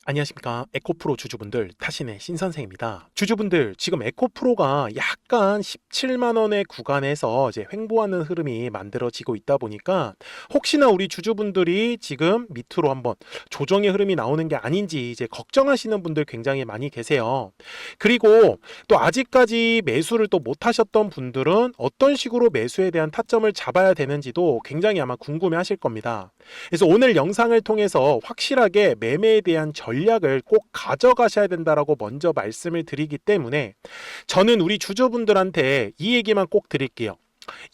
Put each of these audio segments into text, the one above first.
안녕하십니까. 에코프로 주주분들, 타신의 신선생입니다. 주주분들, 지금 에코프로가 약간 17만원의 구간에서 이제 횡보하는 흐름이 만들어지고 있다 보니까 혹시나 우리 주주분들이 지금 밑으로 한번 조정의 흐름이 나오는 게 아닌지 이제 걱정하시는 분들 굉장히 많이 계세요. 그리고 또 아직까지 매수를 또 못 하셨던 분들은 어떤 식으로 매수에 대한 타점을 잡아야 되는지도 굉장히 아마 궁금해 하실 겁니다. 그래서 오늘 영상을 통해서 확실하게 매매에 대한 전략을 꼭 가져가셔야 된다라고 먼저 말씀을 드리기 때문에 저는 우리 주주분들한테 이 얘기만 꼭 드릴게요.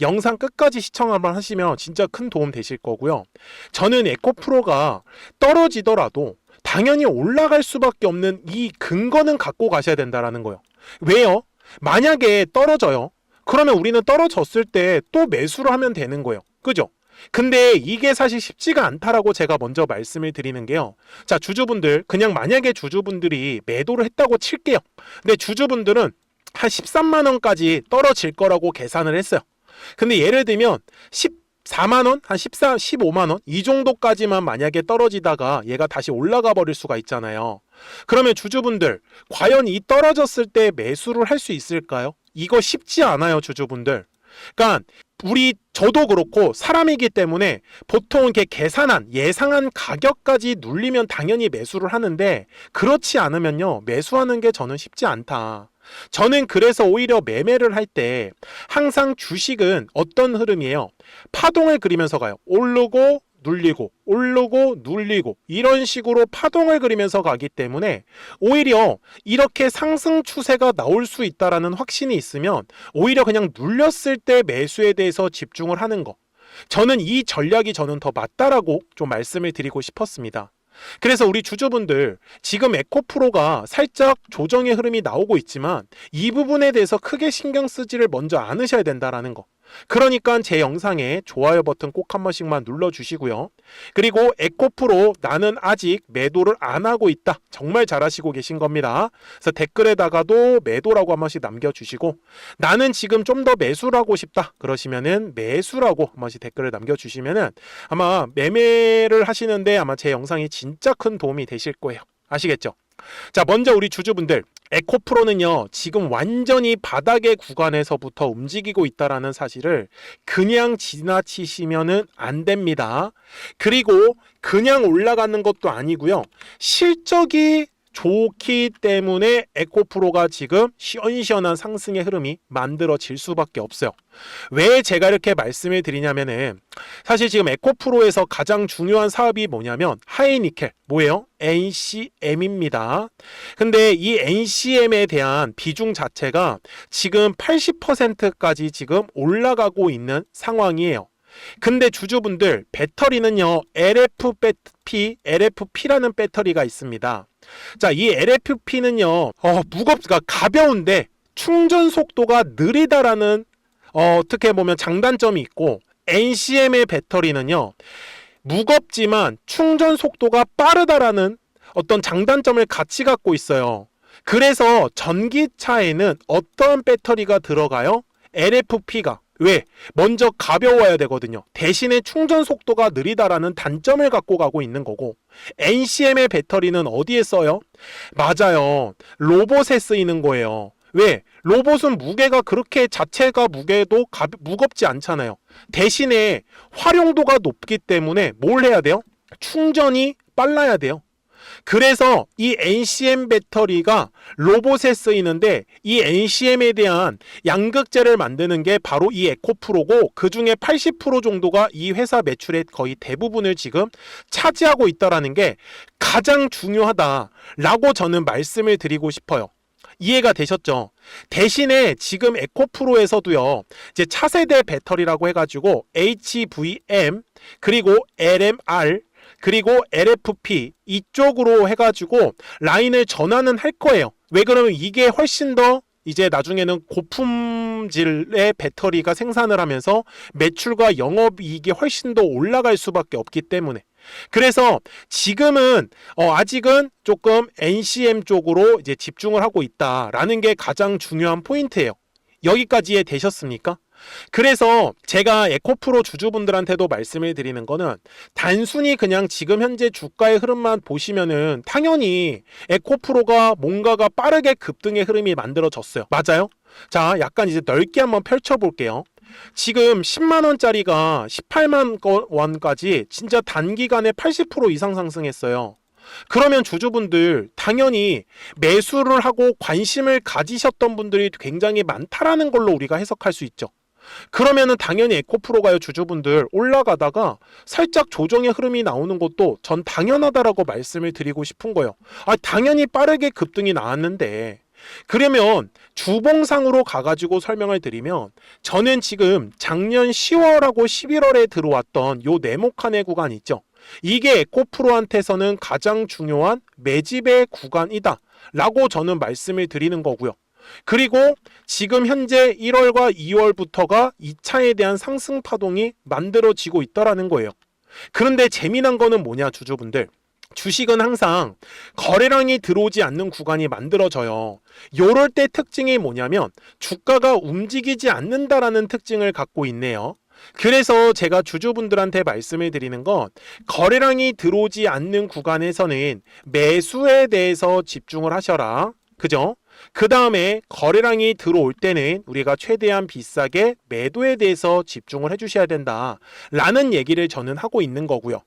영상 끝까지 시청 한번 하시면 진짜 큰 도움 되실 거고요. 저는 에코프로가 떨어지더라도 당연히 올라갈 수밖에 없는 이 근거는 갖고 가셔야 된다라는 거예요. 왜요? 만약에 떨어져요. 그러면 우리는 떨어졌을 때 또 매수를 하면 되는 거예요. 그죠? 근데 이게 사실 쉽지가 않다라고 제가 먼저 말씀을 드리는 게요. 자, 주주분들, 그냥 만약에 주주분들이 매도를 했다고 칠게요. 근데 주주분들은 한 13만 원까지 떨어질 거라고 계산을 했어요. 근데 예를 들면 14만 원, 한 14, 15만 원 이 정도까지만 만약에 떨어지다가 얘가 다시 올라가 버릴 수가 있잖아요. 그러면 주주분들, 과연 이 떨어졌을 때 매수를 할 수 있을까요? 이거 쉽지 않아요, 주주분들. 그러니까 저도 그렇고 사람이기 때문에 보통 이렇게 계산한 예상한 가격까지 눌리면 당연히 매수를 하는데 그렇지 않으면요 매수하는 게 저는 쉽지 않다. 저는 그래서 오히려 매매를 할 때 항상 주식은 어떤 흐름이에요? 파동을 그리면서 가요. 오르고 눌리고 오르고 눌리고 이런 식으로 파동을 그리면서 가기 때문에 오히려 이렇게 상승 추세가 나올 수 있다라는 확신이 있으면 오히려 그냥 눌렸을 때 매수에 대해서 집중을 하는 거. 저는 이 전략이 저는 더 맞다라고 좀 말씀을 드리고 싶었습니다. 그래서 우리 주주분들 지금 에코프로가 살짝 조정의 흐름이 나오고 있지만 이 부분에 대해서 크게 신경 쓰지를 먼저 않으셔야 된다라는 거. 그러니까 제 영상에 좋아요 버튼 꼭 한 번씩만 눌러주시고요. 그리고 에코프로 나는 아직 매도를 안 하고 있다. 정말 잘하시고 계신 겁니다. 그래서 댓글에다가도 매도라고 한 번씩 남겨주시고 나는 지금 좀 더 매수를 하고 싶다. 그러시면은 매수라고 한 번씩 댓글을 남겨주시면은 아마 매매를 하시는데 아마 제 영상이 진짜 큰 도움이 되실 거예요. 아시겠죠? 자, 먼저 우리 주주분들 에코프로는요 지금 완전히 바닥의 구간에서부터 움직이고 있다라는 사실을 그냥 지나치시면은 안 됩니다. 그리고 그냥 올라가는 것도 아니고요 실적이 좋기 때문에 에코프로가 지금 시원시원한 상승의 흐름이 만들어질 수밖에 없어요. 왜 제가 이렇게 말씀을 드리냐면은 사실 지금 에코프로에서 가장 중요한 사업이 뭐냐면 하이니켈 뭐예요? NCM입니다. 근데 이 NCM에 대한 비중 자체가 지금 80%까지 지금 올라가고 있는 상황이에요. 근데 주주분들 배터리는요 LFP라는 배터리가 있습니다. 자, 이 LFP는요 그러니까 가벼운데 충전 속도가 느리다라는 어떻게 보면 장단점이 있고 NCM의 배터리는요 무겁지만 충전 속도가 빠르다라는 어떤 장단점을 같이 갖고 있어요. 그래서 전기차에는 어떤 배터리가 들어가요? LFP가. 왜? 먼저 가벼워야 되거든요. 대신에 충전 속도가 느리다라는 단점을 갖고 가고 있는 거고 NCM의 배터리는 어디에 써요? 맞아요. 로봇에 쓰이는 거예요. 왜? 로봇은 무게가 그렇게 자체가 무게도 무겁지 않잖아요. 대신에 활용도가 높기 때문에 뭘 해야 돼요? 충전이 빨라야 돼요. 그래서 이 NCM 배터리가 로봇에 쓰이는데 이 NCM에 대한 양극재를 만드는 게 바로 이 에코프로고 그 중에 80% 정도가 이 회사 매출의 거의 대부분을 지금 차지하고 있다는 게 가장 중요하다라고 저는 말씀을 드리고 싶어요. 이해가 되셨죠? 대신에 지금 에코프로에서도요 이제 차세대 배터리라고 해가지고 HVM 그리고 LMR 그리고 LFP 이쪽으로 해가지고 라인을 전환은 할 거예요. 왜 그러면 이게 훨씬 더 이제 나중에는 고품질의 배터리가 생산을 하면서 매출과 영업이익이 훨씬 더 올라갈 수밖에 없기 때문에 그래서 지금은 아직은 조금 NCM 쪽으로 이제 집중을 하고 있다라는 게 가장 중요한 포인트예요. 여기까지 이해되셨습니까? 그래서 제가 에코프로 주주분들한테도 말씀을 드리는 거는 단순히 그냥 지금 현재 주가의 흐름만 보시면은 당연히 에코프로가 뭔가가 빠르게 급등의 흐름이 만들어졌어요. 맞아요? 자, 약간 이제 넓게 한번 펼쳐볼게요. 지금 10만 원짜리가 18만 원까지 진짜 단기간에 80% 이상 상승했어요. 그러면 주주분들 당연히 매수를 하고 관심을 가지셨던 분들이 굉장히 많다라는 걸로 우리가 해석할 수 있죠. 그러면은 당연히 에코프로가요 주주분들 올라가다가 살짝 조정의 흐름이 나오는 것도 전 당연하다라고 말씀을 드리고 싶은 거예요. 당연히 빠르게 급등이 나왔는데 그러면 주봉상으로 가가지고 설명을 드리면 저는 지금 작년 10월하고 11월에 들어왔던 요 네모칸의 구간 있죠. 이게 에코프로한테서는 가장 중요한 매집의 구간이다 라고 저는 말씀을 드리는 거고요. 그리고 지금 현재 1월과 2월부터가 2차에 대한 상승 파동이 만들어지고 있다라는 거예요. 그런데 재미난 거는 뭐냐 주주분들, 주식은 항상 거래량이 들어오지 않는 구간이 만들어져요. 요럴 때 특징이 뭐냐면 주가가 움직이지 않는다라는 특징을 갖고 있네요. 그래서 제가 주주분들한테 말씀을 드리는 건 거래량이 들어오지 않는 구간에서는 매수에 대해서 집중을 하셔라. 그죠? 그 다음에 거래량이 들어올 때는 우리가 최대한 비싸게 매도에 대해서 집중을 해주셔야 된다 라는 얘기를 저는 하고 있는 거고요.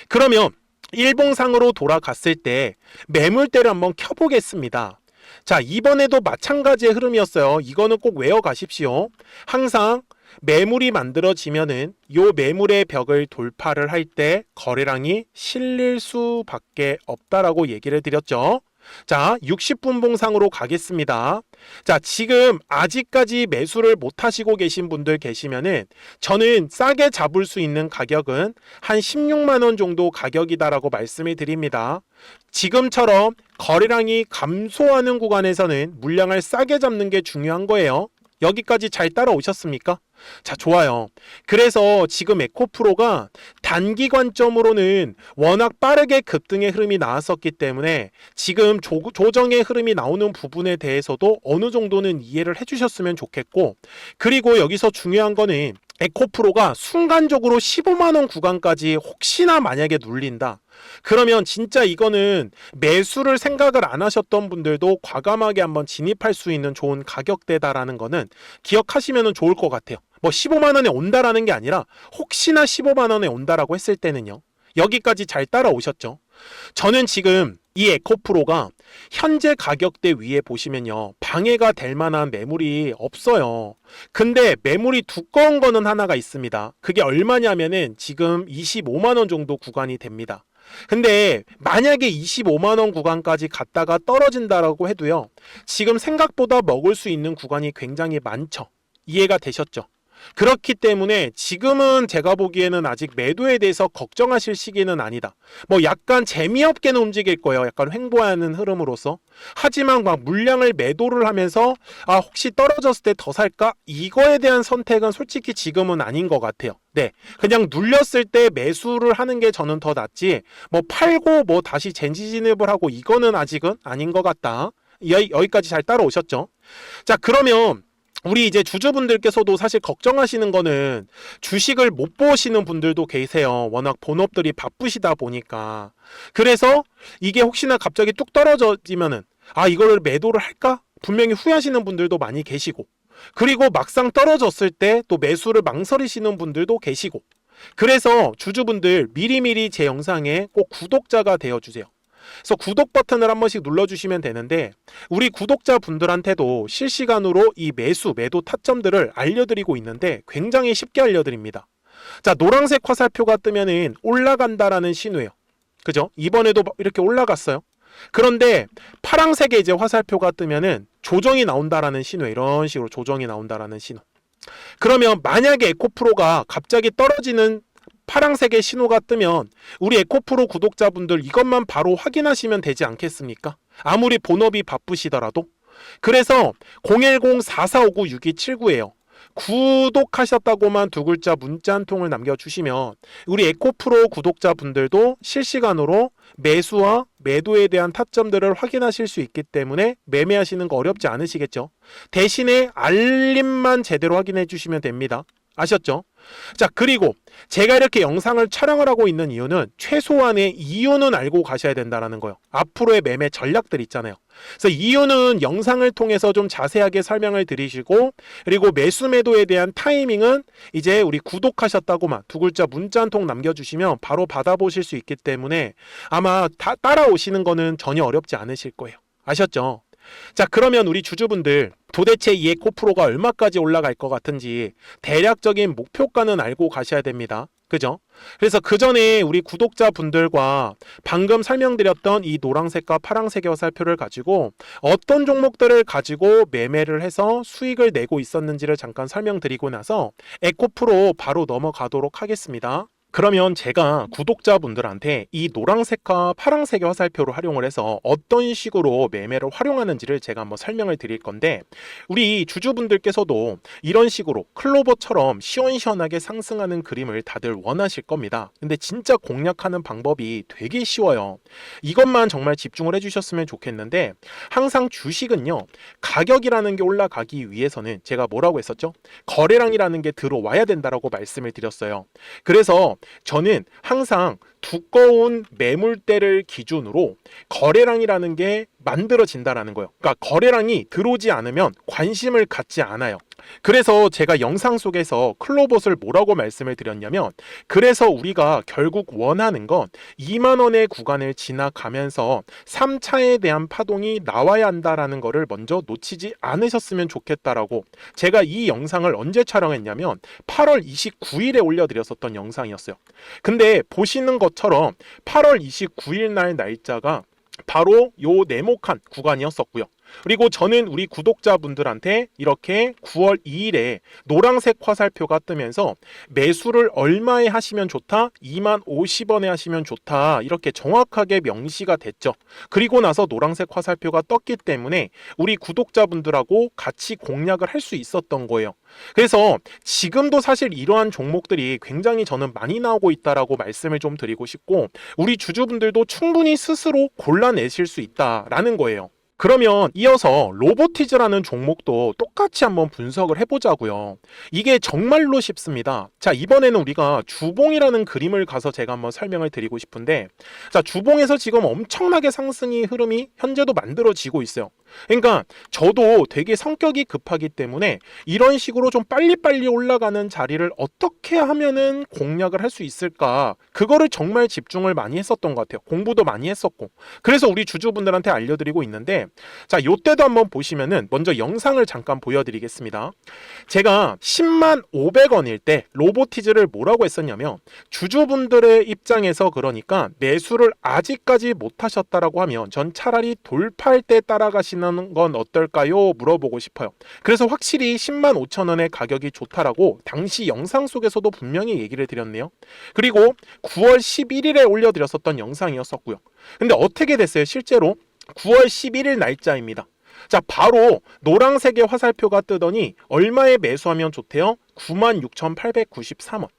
그러면 일봉상으로 돌아갔을 때 매물대를 한번 켜보겠습니다. 자, 이번에도 마찬가지의 흐름이었어요. 이거는 꼭 외워가십시오. 항상 매물이 만들어지면은 요 매물의 벽을 돌파를 할 때 거래량이 실릴 수밖에 없다라고 얘기를 드렸죠. 자, 60분 봉상으로 가겠습니다. 자, 지금 아직까지 매수를 못 하시고 계신 분들 계시면은 저는 싸게 잡을 수 있는 가격은 한 16만 원 정도 가격이다라고 말씀을 드립니다. 지금처럼 거래량이 감소하는 구간에서는 물량을 싸게 잡는 게 중요한 거예요. 여기까지 잘 따라오셨습니까? 자, 좋아요. 그래서 지금 에코프로가 단기 관점으로는 워낙 빠르게 급등의 흐름이 나왔었기 때문에 지금 조정의 흐름이 나오는 부분에 대해서도 어느 정도는 이해를 해주셨으면 좋겠고, 그리고 여기서 중요한 거는 에코프로가 순간적으로 15만원 구간까지 혹시나 만약에 눌린다. 그러면 진짜 이거는 매수를 생각을 안 하셨던 분들도 과감하게 한번 진입할 수 있는 좋은 가격대다라는 거는 기억하시면 좋을 것 같아요. 뭐 15만원에 온다라는 게 아니라 혹시나 15만원에 온다라고 했을 때는요. 여기까지 잘 따라오셨죠? 저는 지금 이 에코프로가 현재 가격대 위에 보시면요, 방해가 될 만한 매물이 없어요. 근데 매물이 두꺼운 거는 하나가 있습니다. 그게 얼마냐면은 지금 25만원 정도 구간이 됩니다. 근데 만약에 25만원 구간까지 갔다가 떨어진다라고 해도요, 지금 생각보다 먹을 수 있는 구간이 굉장히 많죠. 이해가 되셨죠? 그렇기 때문에 지금은 제가 보기에는 아직 매도에 대해서 걱정하실 시기는 아니다. 뭐 약간 재미없게는 움직일 거예요. 약간 횡보하는 흐름으로서. 하지만 막 물량을 매도를 하면서 혹시 떨어졌을 때 더 살까? 이거에 대한 선택은 솔직히 지금은 아닌 것 같아요. 네, 그냥 눌렸을 때 매수를 하는 게 저는 더 낫지, 뭐 팔고 뭐 다시 젠지 진입을 하고 이거는 아직은 아닌 것 같다. 여기까지 잘 따라오셨죠? 자, 그러면 우리 이제 주주분들께서도 사실 걱정하시는 거는 주식을 못 보시는 분들도 계세요. 워낙 본업들이 바쁘시다 보니까. 그래서 이게 혹시나 갑자기 뚝 떨어지면은 이거를 매도를 할까? 분명히 후회하시는 분들도 많이 계시고, 그리고 막상 떨어졌을 때 또 매수를 망설이시는 분들도 계시고, 그래서 주주분들 미리미리 제 영상에 꼭 구독자가 되어주세요. 그래서 구독 버튼을 한 번씩 눌러주시면 되는데, 우리 구독자분들한테도 실시간으로 이 매도 타점들을 알려드리고 있는데 굉장히 쉽게 알려드립니다. 자, 노란색 화살표가 뜨면은 올라간다라는 신호예요. 그죠? 이번에도 이렇게 올라갔어요. 그런데 파란색의 이제 화살표가 뜨면은 조정이 나온다라는 신호, 이런 식으로 조정이 나온다라는 신호. 그러면 만약에 에코프로가 갑자기 떨어지는 파란색의 신호가 뜨면 우리 에코프로 구독자분들 이것만 바로 확인하시면 되지 않겠습니까? 아무리 본업이 바쁘시더라도. 그래서 010-4459-6279예요. 구독하셨다고만 두 글자 문자 한 통을 남겨주시면 우리 에코프로 구독자분들도 실시간으로 매수와 매도에 대한 타점들을 확인하실 수 있기 때문에 매매하시는 거 어렵지 않으시겠죠? 대신에 알림만 제대로 확인해 주시면 됩니다. 아셨죠? 자, 그리고 제가 이렇게 영상을 촬영을 하고 있는 이유는 최소한의 이유는 알고 가셔야 된다는 거예요. 앞으로의 매매 전략들 있잖아요. 그래서 이유는 영상을 통해서 좀 자세하게 설명을 드리시고, 그리고 매수 매도에 대한 타이밍은 이제 우리 구독하셨다고만 두 글자 문자 한 통 남겨주시면 바로 받아보실 수 있기 때문에 아마 따라오시는 거는 전혀 어렵지 않으실 거예요. 아셨죠? 자, 그러면 우리 주주분들 도대체 이 에코프로가 얼마까지 올라갈 것 같은지 대략적인 목표가는 알고 가셔야 됩니다. 그죠? 그래서 그 전에 우리 구독자분들과 방금 설명드렸던 이 노란색과 파란색의 화살표를 가지고 어떤 종목들을 가지고 매매를 해서 수익을 내고 있었는지를 잠깐 설명드리고 나서 에코프로 바로 넘어가도록 하겠습니다. 그러면 제가 구독자분들한테 이 노란색과 파란색의 화살표를 활용을 해서 어떤 식으로 매매를 활용하는지를 제가 한번 설명을 드릴 건데, 우리 주주분들께서도 이런 식으로 클로버처럼 시원시원하게 상승하는 그림을 다들 원하실 겁니다. 근데 진짜 공략하는 방법이 되게 쉬워요. 이것만 정말 집중을 해주셨으면 좋겠는데, 항상 주식은요, 가격이라는 게 올라가기 위해서는 제가 뭐라고 했었죠? 거래량이라는 게 들어와야 된다라고 말씀을 드렸어요. 그래서 저는 항상 두꺼운 매물대를 기준으로 거래량이라는 게 만들어진다라는 거예요. 그러니까 거래량이 들어오지 않으면 관심을 갖지 않아요. 그래서 제가 영상 속에서 클로봇을 뭐라고 말씀을 드렸냐면, 그래서 우리가 결국 원하는 건 2만 원의 구간을 지나가면서 3차에 대한 파동이 나와야 한다라는 거를 먼저 놓치지 않으셨으면 좋겠다라고, 제가 이 영상을 언제 촬영했냐면 8월 29일에 올려드렸었던 영상이었어요. 근데 보시는 것처럼 8월 29일 날 날짜가 바로 요 네모칸 구간이었었고요. 그리고 저는 우리 구독자분들한테 이렇게 9월 2일에 노란색 화살표가 뜨면서 매수를 얼마에 하시면 좋다? 2만 50원에 하시면 좋다. 이렇게 정확하게 명시가 됐죠. 그리고 나서 노란색 화살표가 떴기 때문에 우리 구독자분들하고 같이 공략을 할 수 있었던 거예요. 그래서 지금도 사실 이러한 종목들이 굉장히 저는 많이 나오고 있다라고 말씀을 좀 드리고 싶고, 우리 주주분들도 충분히 스스로 골라내실 수 있다라는 거예요. 그러면 이어서 로보티즈라는 종목도 똑같이 한번 분석을 해보자고요. 이게 정말로 쉽습니다. 자, 이번에는 우리가 주봉이라는 그림을 가서 제가 한번 설명을 드리고 싶은데, 자, 주봉에서 지금 엄청나게 상승이 흐름이 현재도 만들어지고 있어요. 그러니까 저도 되게 성격이 급하기 때문에 이런 식으로 좀 빨리빨리 올라가는 자리를 어떻게 하면은 공략을 할 수 있을까, 그거를 정말 집중을 많이 했었던 것 같아요. 공부도 많이 했었고. 그래서 우리 주주분들한테 알려드리고 있는데, 자, 요때도 한번 보시면은 먼저 영상을 잠깐 보여드리겠습니다. 제가 10만 500원일 때 로보티즈를 뭐라고 했었냐면, 주주분들의 입장에서 그러니까 매수를 아직까지 못 하셨다라고 하면 전 차라리 돌파할 때 따라가시는 건 어떨까요? 물어보고 싶어요. 그래서 확실히 10만 5천 원의 가격이 좋다라고 당시 영상 속에서도 분명히 얘기를 드렸네요. 그리고 9월 11일에 올려드렸었던 영상이었었고요. 근데 어떻게 됐어요? 실제로 9월 11일 날짜입니다. 자, 바로 노란색의 화살표가 뜨더니 얼마에 매수하면 좋대요? 96,893원.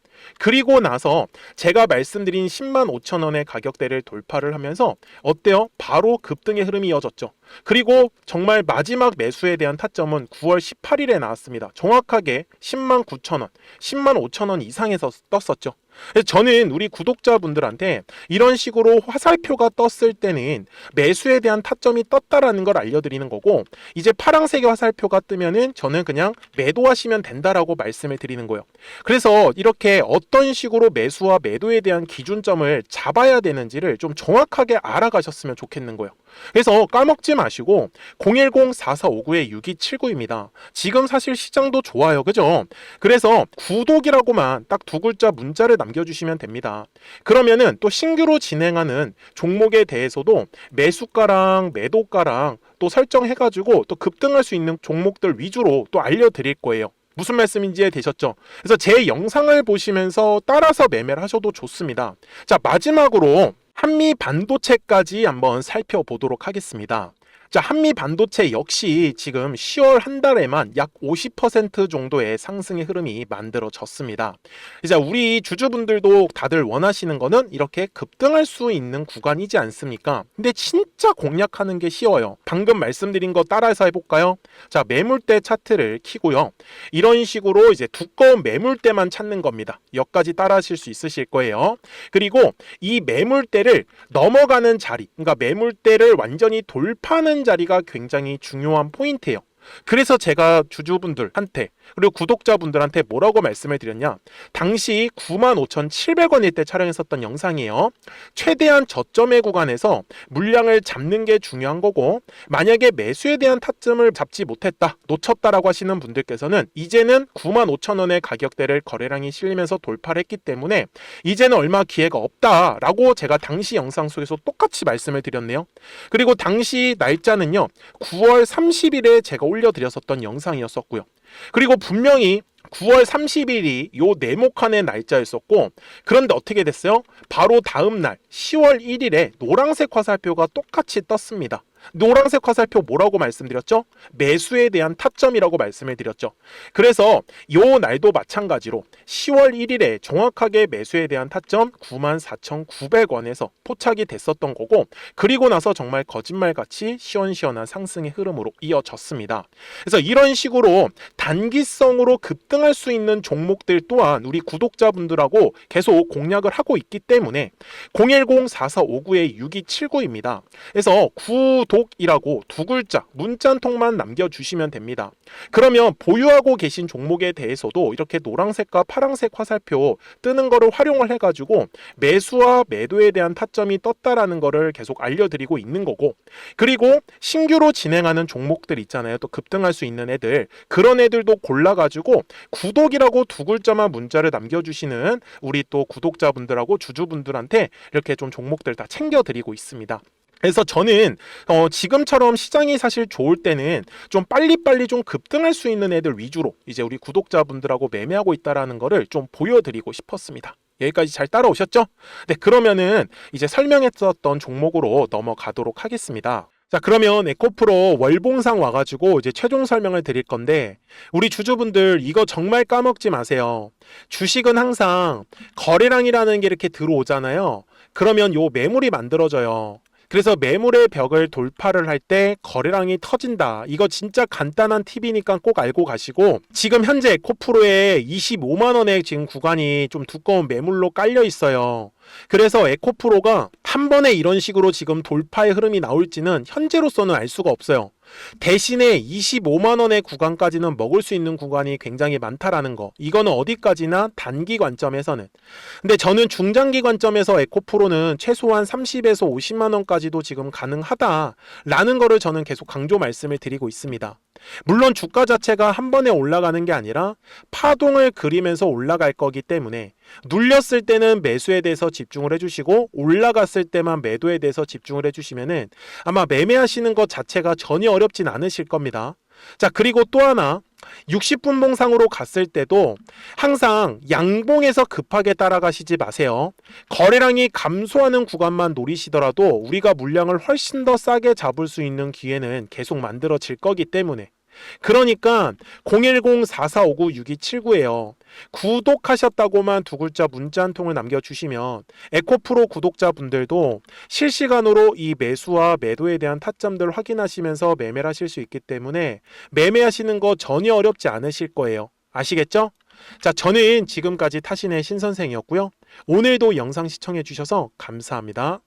그리고 나서 제가 말씀드린 10만 5천 원의 가격대를 돌파를 하면서 어때요? 바로 급등의 흐름이 이어졌죠. 그리고 정말 마지막 매수에 대한 타점은 9월 18일에 나왔습니다. 정확하게 10만 9천 원, 10만 5천 원 이상에서 떴었죠. 그래서 저는 우리 구독자분들한테 이런 식으로 화살표가 떴을 때는 매수에 대한 타점이 떴다라는 걸 알려드리는 거고, 이제 파란색의 화살표가 뜨면은 저는 그냥 매도하시면 된다라고 말씀을 드리는 거예요. 그래서 이렇게 어떤 식으로 매수와 매도에 대한 기준점을 잡아야 되는지를 좀 정확하게 알아가셨으면 좋겠는 거예요. 그래서 까먹지 마시고 010-4459-6279입니다. 지금 사실 시장도 좋아요. 그죠? 그래서 구독이라고만 딱 두 글자 문자를 남겨주시면 됩니다. 그러면은 또 신규로 진행하는 종목에 대해서도 매수가랑 매도가랑 또 설정해가지고 또 급등할 수 있는 종목들 위주로 또 알려드릴 거예요. 무슨 말씀인지 이해되셨죠? 그래서 제 영상을 보시면서 따라서 매매를 하셔도 좋습니다. 자, 마지막으로 한미 반도체까지 한번 살펴보도록 하겠습니다. 자, 한미 반도체 역시 지금 10월 한 달에만 약 50% 정도의 상승의 흐름이 만들어졌습니다. 이제 우리 주주분들도 다들 원하시는 거는 이렇게 급등할 수 있는 구간이지 않습니까? 근데 진짜 공략하는 게 쉬워요. 방금 말씀드린 거 따라서 해볼까요? 자, 매물대 차트를 키고요. 이런 식으로 이제 두꺼운 매물대만 찾는 겁니다. 여기까지 따라하실 수 있으실 거예요. 그리고 이 매물대를 넘어가는 자리, 그러니까 매물대를 완전히 돌파하는 자리가 굉장히 중요한 포인트예요. 그래서 제가 주주분들한테 그리고 구독자분들한테 뭐라고 말씀을 드렸냐, 당시 95,700원일 때 촬영했었던 영상이에요. 최대한 저점의 구간에서 물량을 잡는 게 중요한 거고, 만약에 매수에 대한 타점을 잡지 못했다, 놓쳤다라고 하시는 분들께서는 이제는 95,000원의 가격대를 거래량이 실리면서 돌파를 했기 때문에 이제는 얼마 기회가 없다라고 제가 당시 영상 속에서 똑같이 말씀을 드렸네요. 그리고 당시 날짜는요, 9월 30일에 제가 올려드렸었던 영상이었었고요. 그리고 분명히 9월 30일이 요 네모칸의 날짜였었고, 그런데 어떻게 됐어요? 바로 다음 날 10월 1일에 노란색 화살표가 똑같이 떴습니다. 노란색 화살표 뭐라고 말씀드렸죠? 매수에 대한 타점이라고 말씀을 드렸죠. 그래서 요 날도 마찬가지로 10월 1일에 정확하게 매수에 대한 타점 94,900원에서 포착이 됐었던 거고, 그리고 나서 정말 거짓말같이 시원시원한 상승의 흐름으로 이어졌습니다. 그래서 이런 식으로 단기성으로 급등할 수 있는 종목들 또한 우리 구독자분들하고 계속 공략을 하고 있기 때문에 010-4459-6279입니다. 그래서 구독이라고 두 글자 문자 한 통만 남겨주시면 됩니다. 그러면 보유하고 계신 종목에 대해서도 이렇게 노란색과 파란색 화살표 뜨는 거를 활용을 해가지고 매수와 매도에 대한 타점이 떴다라는 거를 계속 알려드리고 있는 거고, 그리고 신규로 진행하는 종목들 있잖아요. 또 급등할 수 있는 애들, 그런 애들도 골라가지고 구독이라고 두 글자만 문자를 남겨주시는 우리 또 구독자분들하고 주주분들한테 이렇게 좀 종목들 다 챙겨드리고 있습니다. 그래서 저는 지금처럼 시장이 사실 좋을 때는 좀 빨리빨리 좀 급등할 수 있는 애들 위주로 이제 우리 구독자분들하고 매매하고 있다라는 거를 좀 보여드리고 싶었습니다. 여기까지 잘 따라오셨죠? 네, 그러면은 이제 설명했었던 종목으로 넘어가도록 하겠습니다. 자, 그러면 에코프로 월봉상 와가지고 이제 최종 설명을 드릴 건데, 우리 주주분들 이거 정말 까먹지 마세요. 주식은 항상 거래량이라는 게 이렇게 들어오잖아요. 그러면 요 매물이 만들어져요. 그래서 매물의 벽을 돌파를 할 때 거래량이 터진다. 이거 진짜 간단한 팁이니까 꼭 알고 가시고, 지금 현재 에코프로에 25만 원의 지금 구간이 좀 두꺼운 매물로 깔려 있어요. 그래서 에코프로가 한 번에 이런 식으로 지금 돌파의 흐름이 나올지는 현재로서는 알 수가 없어요. 대신에 25만 원의 구간까지는 먹을 수 있는 구간이 굉장히 많다라는 거, 이거는 어디까지나 단기 관점에서는. 근데 저는 중장기 관점에서 에코프로는 최소한 30에서 50만 원까지도 지금 가능하다라는 거를 저는 계속 강조 말씀을 드리고 있습니다. 물론 주가 자체가 한 번에 올라가는 게 아니라 파동을 그리면서 올라갈 거기 때문에 눌렸을 때는 매수에 대해서 집중을 해주시고 올라갔을 때만 매도에 대해서 집중을 해주시면은 아마 매매하시는 것 자체가 전혀 어렵진 않으실 겁니다. 자, 그리고 또 하나, 60분 봉상으로 갔을 때도 항상 양봉에서 급하게 따라가시지 마세요. 거래량이 감소하는 구간만 노리시더라도 우리가 물량을 훨씬 더 싸게 잡을 수 있는 기회는 계속 만들어질 거기 때문에, 그러니까 010-4459-6279예요. 구독하셨다고만 두 글자 문자 한 통을 남겨주시면 에코프로 구독자분들도 실시간으로 이 매수와 매도에 대한 타점들을 확인하시면서 매매를 하실 수 있기 때문에 매매하시는 거 전혀 어렵지 않으실 거예요. 아시겠죠? 자, 저는 지금까지 타신의 신선생이었고요. 오늘도 영상 시청해 주셔서 감사합니다.